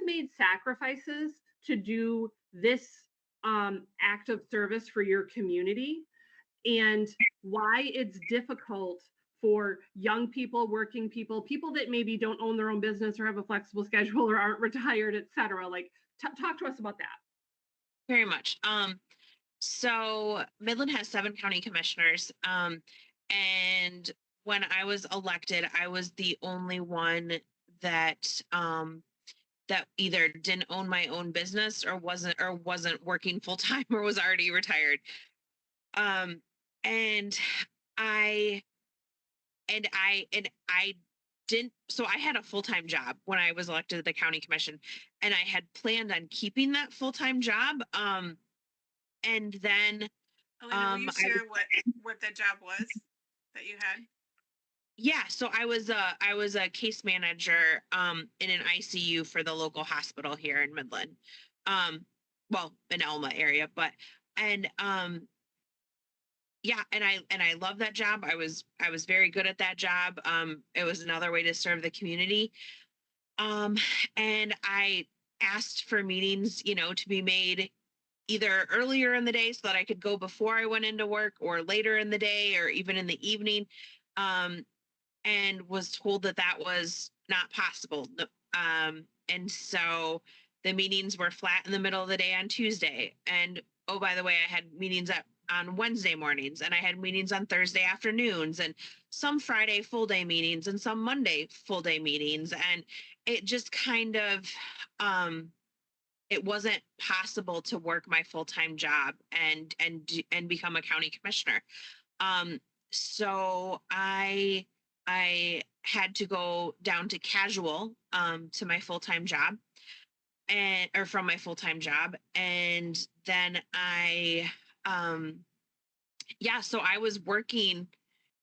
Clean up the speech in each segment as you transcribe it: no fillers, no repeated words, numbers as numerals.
made sacrifices to do this act of service for your community, and why it's difficult for young people, working people, people that maybe don't own their own business or have a flexible schedule or aren't retired, etc. Like, talk to us about that. Very much. So Midland has 7 county commissioners. And when I was elected, I was the only one that that either didn't own my own business or wasn't working full time or was already retired. Um, and I and I didn't. So I had a full time job when I was elected to the county commission, and I had planned on keeping that full time job. And then Elena, will you I was share what the job was that you had? yeah, so I was a case manager in an ICU for the local hospital here in Midland. Um well, in Elma area, but and yeah, and I love that job. I was very good at that job. It was another way to serve the community. Um and I asked for meetings, to be made either earlier in the day so that I could go before I went into work, or later in the day, or even in the evening. Um, and was told that that was not possible. And so the meetings were flat in the middle of the day on Tuesday. And oh, by the way, I had meetings on Wednesday mornings, and I had meetings on Thursday afternoons, and some Friday full day meetings, and some Monday full day meetings. And it just kind of, it wasn't possible to work my full-time job and become a county commissioner. Um, so I had to go down to casual to my full-time job, and or from my full-time job. And then um yeah, so I was working.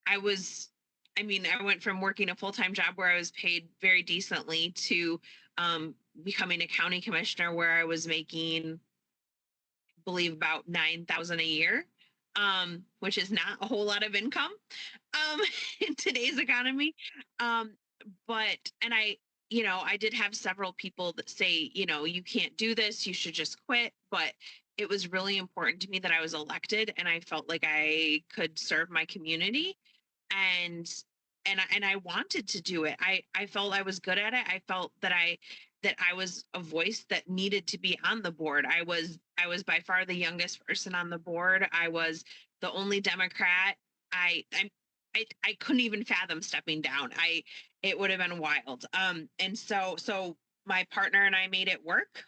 I was I went from working a full-time job where I was paid very decently to becoming a county commissioner where I was making, I believe, about 9,000 a year, which is not a whole lot of income um, in today's economy. Um, but and I did have several people that say, you can't do this, you should just quit. But it was really important to me that I was elected, and I felt like I could serve my community, and and I wanted to do it. I felt I was good at it. I felt that I was a voice that needed to be on the board. I was by far the youngest person on the board. I was the only Democrat. I couldn't even fathom stepping down. It would have been wild. And so my partner and I made it work.